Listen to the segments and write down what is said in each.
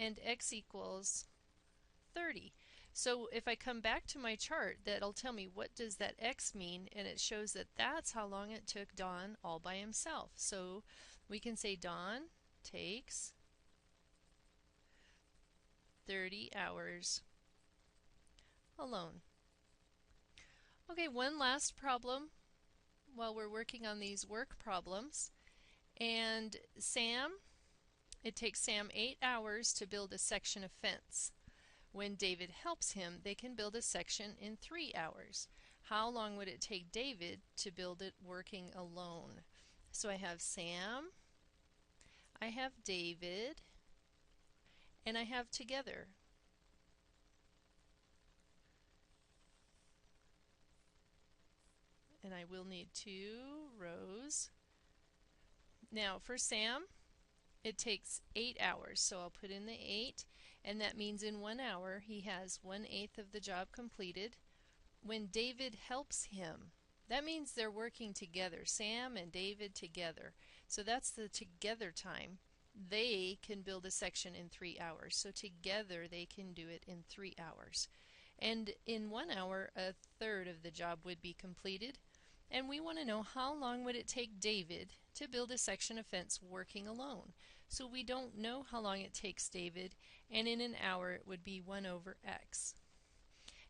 and x equals 30. So if I come back to my chart, that'll tell me what does that x mean, and it shows that that's how long it took Don all by himself. So we can say Don takes 30 hours alone. Okay, one last problem while we're working on these work problems. And it takes Sam 8 hours to build a section of fence. When David helps him, they can build a section in 3 hours. How long would it take David to build it working alone? So I have Sam, I have David, and I have together. And I will need 2 rows. Now for Sam, it takes 8 hours, so I'll put in the 8, and that means in 1 hour he has 1/8 of the job completed. When David helps him, that means they're working together, Sam and David together. So that's the together time. They can build a section in 3 hours, so together they can do it in 3 hours. And in 1 hour, 1/3 of the job would be completed. And we want to know how long would it take David to build a section of fence working alone. So we don't know how long it takes David, and in an hour it would be 1/x.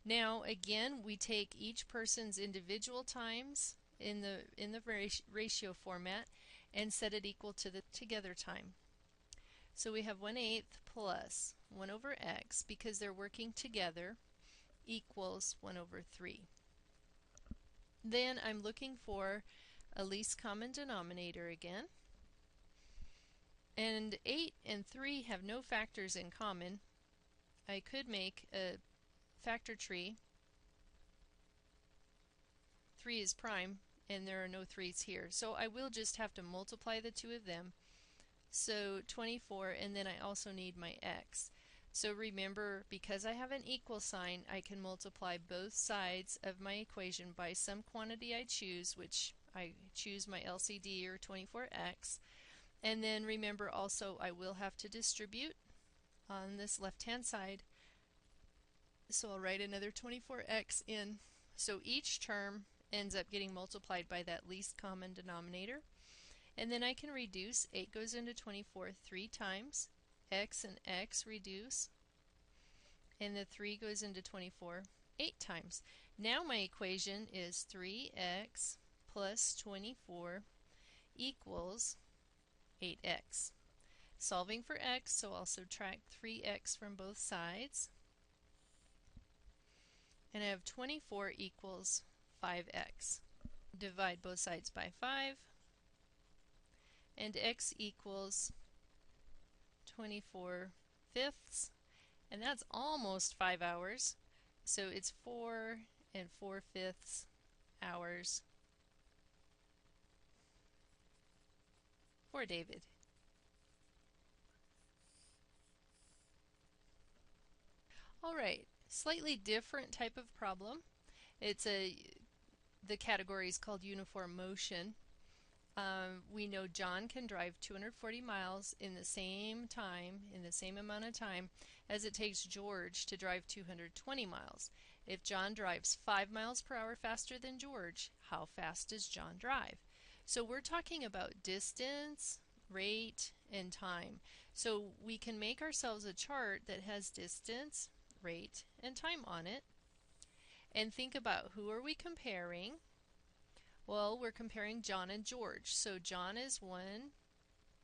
Now again, we take each person's individual times in the ratio format and set it equal to the together time. So we have 1/8 plus 1/x, because they're working together, equals 1/3. Then I'm looking for a least common denominator again. And 8 and 3 have no factors in common. I could make a factor tree. 3 is prime, and there are no 3's here. So I will just have to multiply the two of them. So 24, and then I also need my x. So remember, because I have an equal sign, I can multiply both sides of my equation by some quantity I choose, which I choose my LCD, or 24x. And then remember also, I will have to distribute on this left-hand side. So I'll write another 24x in. So each term ends up getting multiplied by that least common denominator. And then I can reduce. 8 goes into 24 3 times. X and x reduce, and the 3 goes into 24 8 times. Now my equation is 3x plus 24 equals 8x. Solving for x, so I'll subtract 3x from both sides, and I have 24 equals 5x. Divide both sides by 5, and x equals 24/5, and that's almost 5 hours. So it's 4 4/5 hours for David. All right, slightly different type of problem. The category is called uniform motion. We know John can drive 240 miles in the same time, in the same amount of time as it takes George to drive 220 miles. If John drives 5 miles per hour faster than George, how fast does John drive? So we're talking about distance, rate, and time. So we can make ourselves a chart that has distance, rate, and time on it. And think about, who are we comparing? Well, we're comparing John and George. So John is one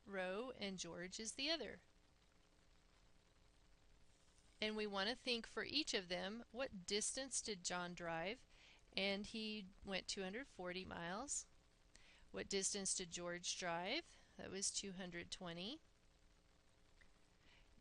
row and George is the other. And we want to think for each of them, what distance did John drive? And he went 240 miles. What distance did George drive? That was 220.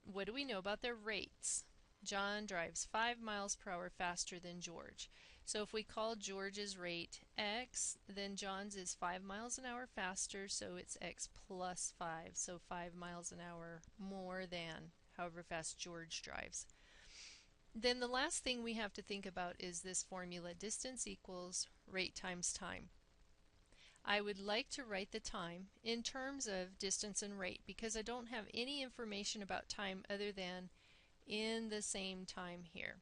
What do we know about their rates? John drives 5 miles per hour faster than George. So if we call George's rate x, then John's is 5 miles an hour faster, so it's x plus 5. So 5 miles an hour more than however fast George drives. Then the last thing we have to think about is this formula, distance equals rate times time. I would like to write the time in terms of distance and rate because I don't have any information about time other than in the same time here.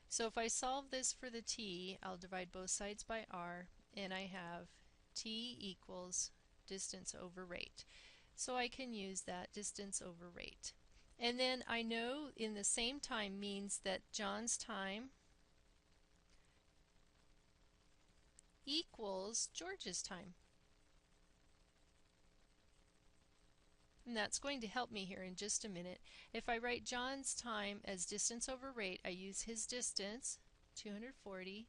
So if I solve this for the t, I'll divide both sides by r, and I have t equals distance over rate. So I can use that distance over rate. And then I know in the same time means that John's time equals George's time. And that's going to help me here in just a minute. If I write John's time as distance over rate, I use his distance, 240,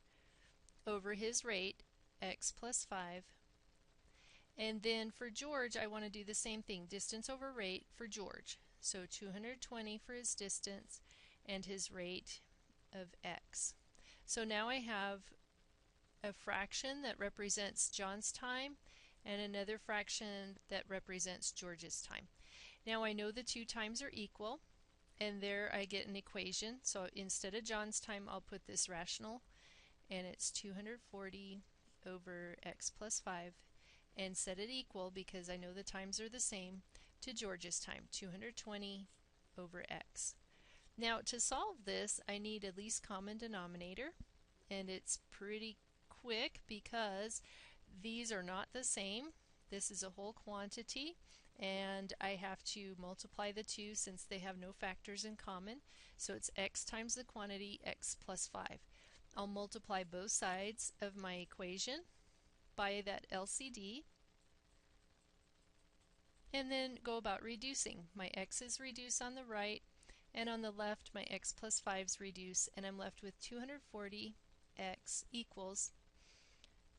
over his rate, x plus 5. And then for George, I want to do the same thing, distance over rate for George. So 220 for his distance and his rate of x. So now I have a fraction that represents John's time and another fraction that represents George's time. Now I know the two times are equal, and there I get an equation. So instead of John's time, I'll put this rational, and it's 240 over x plus 5, and set it equal, because I know the times are the same, to George's time, 220 over x. Now to solve this, I need a least common denominator, and it's pretty quick because these are not the same. This is a whole quantity, and I have to multiply the two since they have no factors in common. So it's x times the quantity, x plus 5. I'll multiply both sides of my equation by that LCD, and then go about reducing. My x's reduce on the right, and on the left my x plus 5's reduce, and I'm left with 240x equals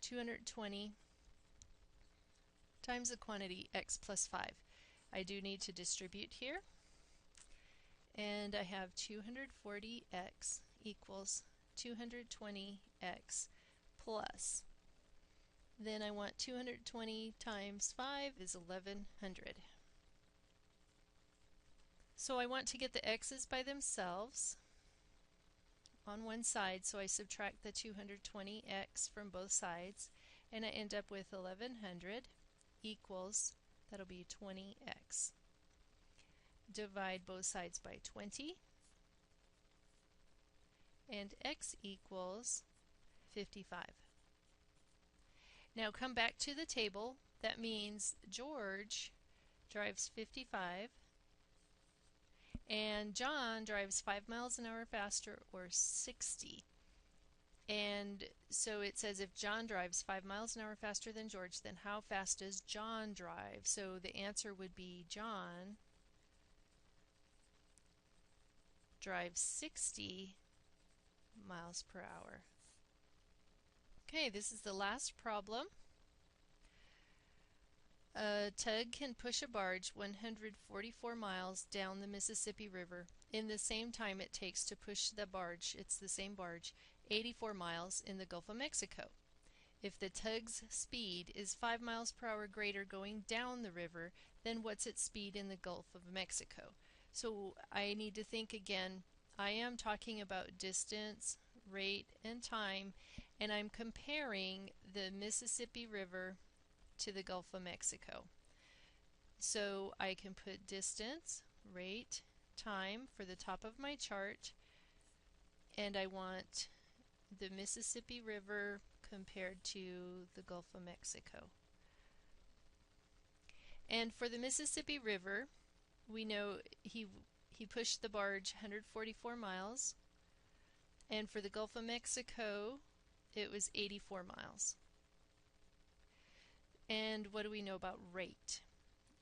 220 times the quantity x plus 5. I do need to distribute here, and I have 240x equals 220x plus. Then I want 220 times 5 is 1100. So I want to get the x's by themselves on one side, so I subtract the 220x from both sides, and I end up with 1100 equals, that'll be 20x. Divide both sides by 20, and x equals 55. Now come back to the table. That means George drives 55 and John drives 5 miles an hour faster, or 60. And so it says if John drives 5 miles an hour faster than George, then how fast does John drive? So the answer would be John drives 60 miles per hour. Okay, this is the last problem. A tug can push a barge 144 miles down the Mississippi River in the same time it takes to push the barge, it's the same barge, 84 miles in the Gulf of Mexico. If the tug's speed is 5 miles per hour greater going down the river, then what's its speed in the Gulf of Mexico? So I need to think again. I am talking about distance, rate, and time, and I'm comparing the Mississippi River to the Gulf of Mexico. So I can put distance, rate, time for the top of my chart, and I want the Mississippi River compared to the Gulf of Mexico. And for the Mississippi River, we know he pushed the barge 144 miles, and for the Gulf of Mexico it was 84 miles. And what do we know about rate?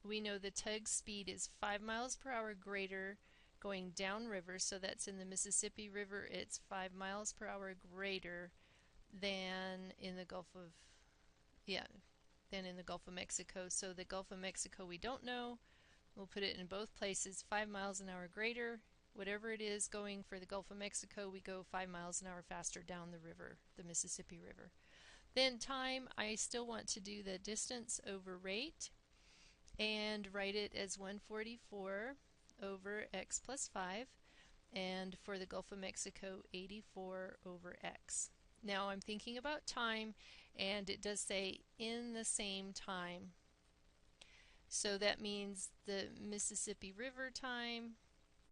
We know the tug's speed is 5 miles per hour greater going downriver, so that's in the Mississippi River. It's 5 miles per hour greater than in the Gulf of Mexico. So the Gulf of Mexico we don't know. We'll put it in both places, 5 miles an hour greater. Whatever it is going for the Gulf of Mexico, we go 5 miles an hour faster down the river, the Mississippi River. Then time, I still want to do the distance over rate and write it as 144 over x plus 5, and for the Gulf of Mexico 84 over x. Now I'm thinking about time, and it does say in the same time. So that means the Mississippi River time